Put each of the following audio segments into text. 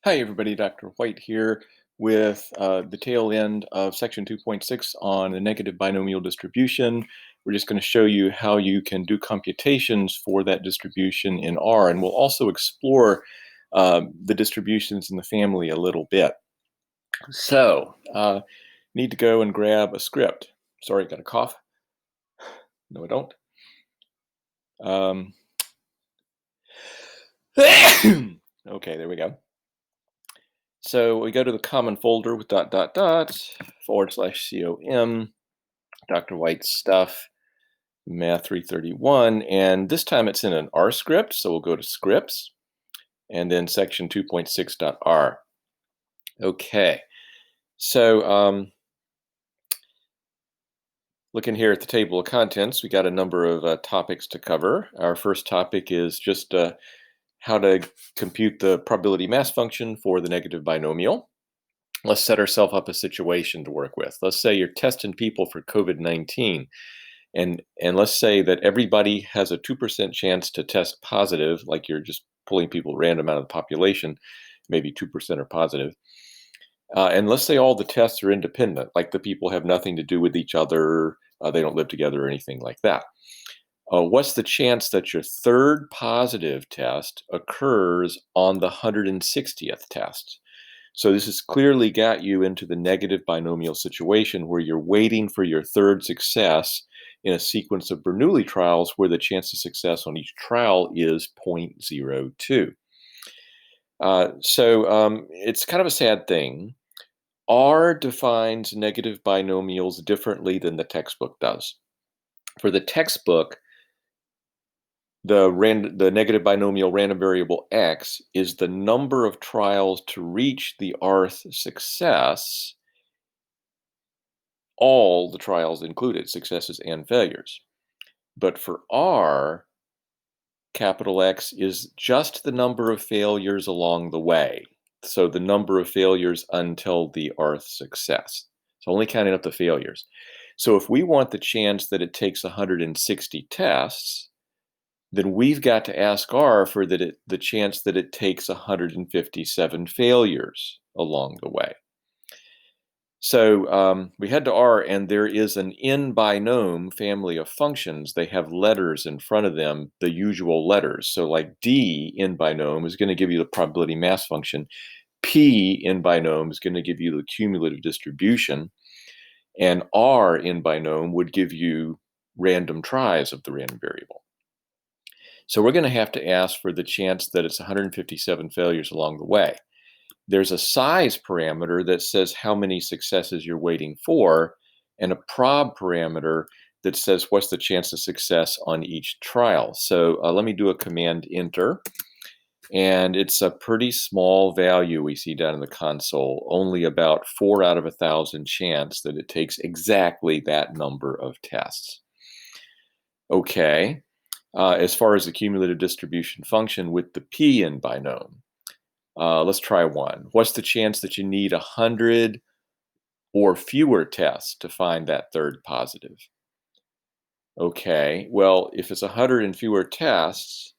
Hi, everybody. Dr. White here with the tail end of section 2.6 on the negative binomial distribution. We're just going to show you how you can do computations for that distribution in R, and we'll also explore the distributions in the family a little bit. So, need to go and grab a script. Sorry, got a cough. No, I don't. Okay, there we go. So we go to the common folder with .. /com, Dr. White's stuff, Math 331, and this time it's in an R script, so we'll go to scripts, and then section 2.6.R. Okay, so looking here at the table of contents, we got a number of topics to cover. Our first topic is just how to compute the probability mass function for the negative binomial. Let's set ourselves up a situation to work with. Let's say you're testing people for COVID-19, and let's say that everybody has a 2% chance to test positive, like you're just pulling people random out of the population, maybe 2% are positive. And let's say all the tests are independent, like the people have nothing to do with each other, they don't live together or anything like that. What's the chance that your third positive test occurs on the 160th test? So this has clearly got you into the negative binomial situation where you're waiting for your third success in a sequence of Bernoulli trials where the chance of success on each trial is 0.02. So it's kind of a sad thing. R defines negative binomials differently than the textbook does. For the textbook, the negative binomial random variable x is the number of trials to reach the rth success, all the trials included, successes and failures. But for R, capital X is just the number of failures along the way. So the number of failures until the rth success. So only counting up the failures. So if we want the chance that it takes 160 tests, then we've got to ask R for the chance that it takes 157 failures along the way. So we head to R, and there is an n-binome family of functions. They have letters in front of them, the usual letters. So like D n-binome is going to give you the probability mass function. P n-binome is going to give you the cumulative distribution. And R n-binome would give you random tries of the random variable. So we're going to have to ask for the chance that it's 157 failures along the way. There's a size parameter that says how many successes you're waiting for, and a prob parameter that says what's the chance of success on each trial. So let me do a command enter, and it's a pretty small value we see down in the console, only about 4 out of 1,000 chance that it takes exactly that number of tests. Okay, as far as the cumulative distribution function with the P n-binome, let's try one. What's the chance that you need 100 or fewer tests to find that third positive? Okay, well, if it's 100 and fewer tests,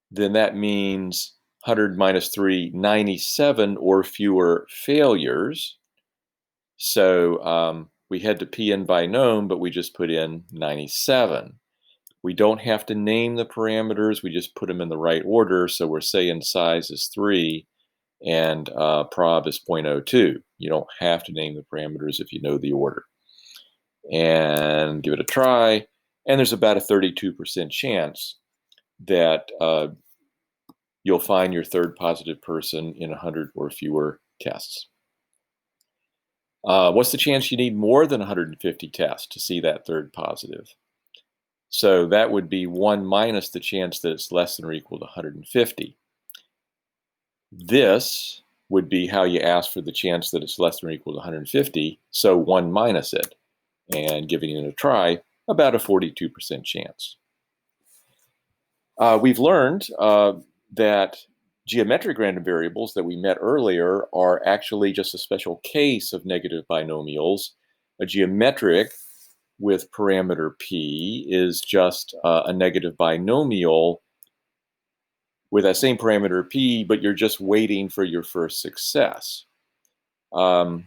then that means 100 minus 3, 97 or fewer failures. So we head to P n-binome, but we just put in 97. We don't have to name the parameters, we just put them in the right order. So we're saying size is 3 and prob is 0.02. You don't have to name the parameters if you know the order. And give it a try, and there's about a 32% chance that you'll find your third positive person in 100 or fewer tests. What's the chance you need more than 150 tests to see that third positive? So that would be 1 minus the chance that it's less than or equal to 150. This would be how you ask for the chance that it's less than or equal to 150, so 1 minus it, and giving it a try, about a 42% chance. We've learned that geometric random variables that we met earlier are actually just a special case of negative binomials. A geometric with parameter p is just a negative binomial with that same parameter p, but you're just waiting for your first success. So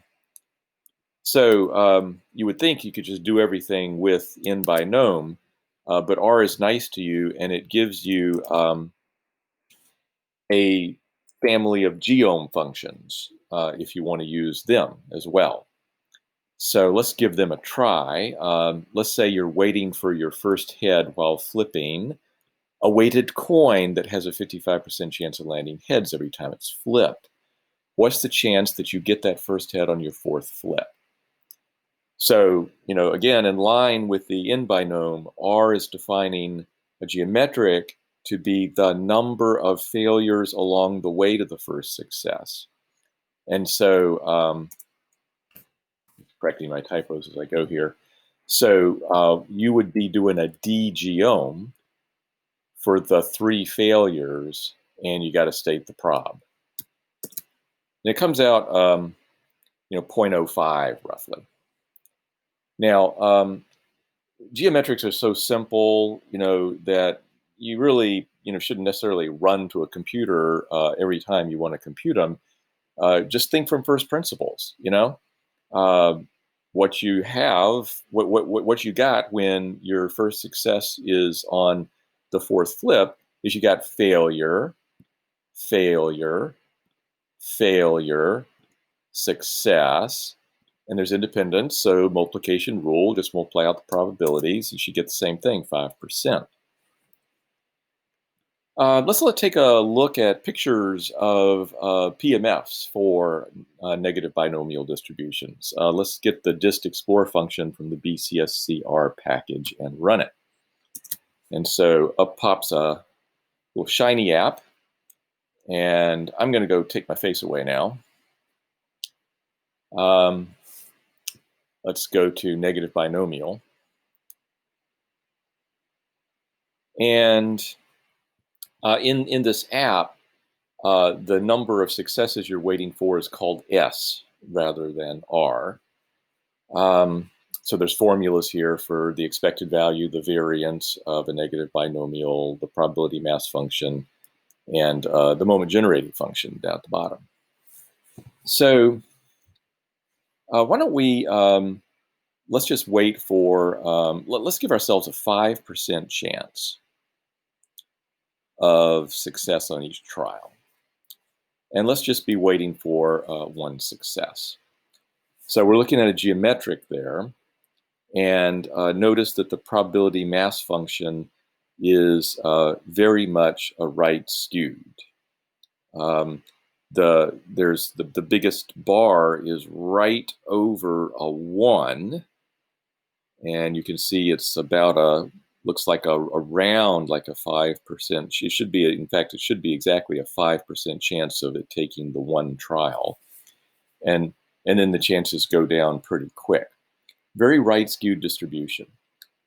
you would think you could just do everything with n by nome, but R is nice to you, and it gives you a family of geom functions if you want to use them as well. So let's give them a try. Let's say you're waiting for your first head while flipping a weighted coin that has a 55% chance of landing heads every time it's flipped. What's the chance that you get that first head on your fourth flip? So, again, in line with the n binom, R is defining a geometric to be the number of failures along the way to the first success. And so, correcting my typos as I go here. So you would be doing a D geom for the 3 failures, and you got to state the prob. And it comes out, 0.05 roughly. Now, geometrics are so simple, that you really, shouldn't necessarily run to a computer every time you want to compute them. Just think from first principles, what you have, what you got when your first success is on the fourth flip is you got failure, failure, failure, success, and there's independence. So multiplication rule, just multiply out the probabilities. You should get the same thing, 5%. Let's take a look at pictures of PMFs for negative binomial distributions. Let's get the distExplore function from the bcscr package and run it. And so up pops a little shiny app. And I'm going to go take my face away now. Let's go to negative binomial. And in this app, the number of successes you're waiting for is called S rather than R. So there's formulas here for the expected value, the variance of a negative binomial, the probability mass function, and the moment generated function down at the bottom. So why don't we, let's just wait for, let's give ourselves a 5% chance of success on each trial. And let's just be waiting for one success. So we're looking at a geometric there, and notice that the probability mass function is very much a right skewed. The biggest bar is right over a 1, and you can see it's about looks like around like a 5%. It should be, in fact, it should be exactly a 5% chance of it taking the one trial. And then the chances go down pretty quick. Very right skewed distribution.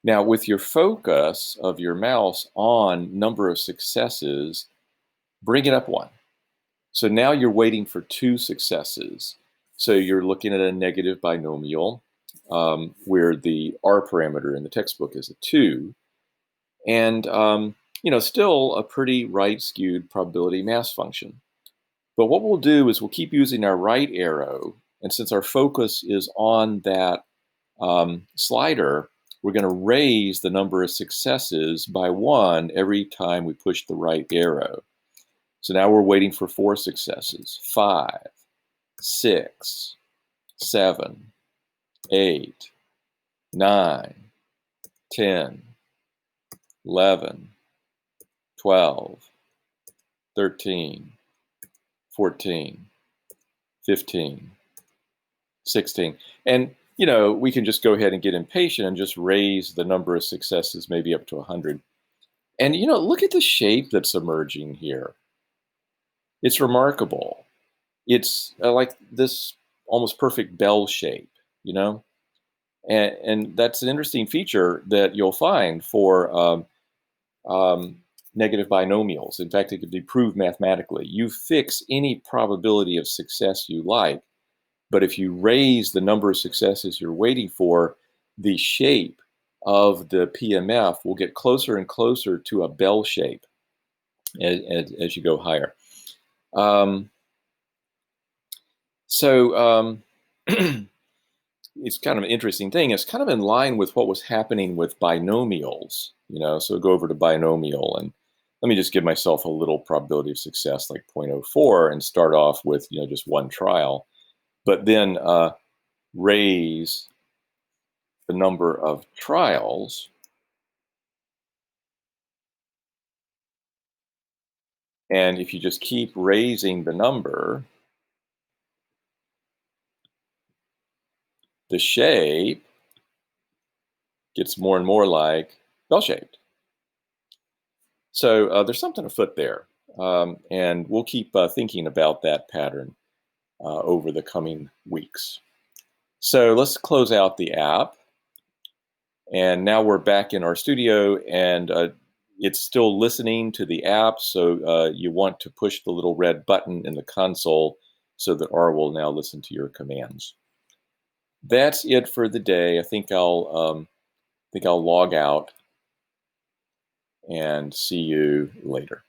Now, with your focus of your mouse on number of successes, bring it up 1. So now you're waiting for 2 successes. So you're looking at a negative binomial where the R parameter in the textbook is a 2. And, still a pretty right skewed probability mass function. But what we'll do is we'll keep using our right arrow. And since our focus is on that slider, we're going to raise the number of successes by 1 every time we push the right arrow. So now we're waiting for 4 successes. 5, 6, 7, 8, 9, 10, 11, 12, 13, 14, 15, 16. And, we can just go ahead and get impatient and just raise the number of successes maybe up to 100. And, look at the shape that's emerging here. It's remarkable. It's like this almost perfect bell shape, And that's an interesting feature that you'll find for negative binomials. In fact, it could be proved mathematically. You fix any probability of success you like, but if you raise the number of successes you're waiting for, the shape of the PMF will get closer and closer to a bell shape. as you go higher. Um, so it's kind of an interesting thing. It's kind of in line with what was happening with binomials, so go over to binomial, and let me just give myself a little probability of success like 0.04 and start off with just one trial, but then raise the number of trials. And if you just keep raising the number, the shape gets more and more like bell-shaped. So there's something afoot there. And we'll keep thinking about that pattern over the coming weeks. So let's close out the app. And now we're back in our studio, and it's still listening to the app. So you want to push the little red button in the console so that R will now listen to your commands. That's it for the day. I think I'll log out and see you later.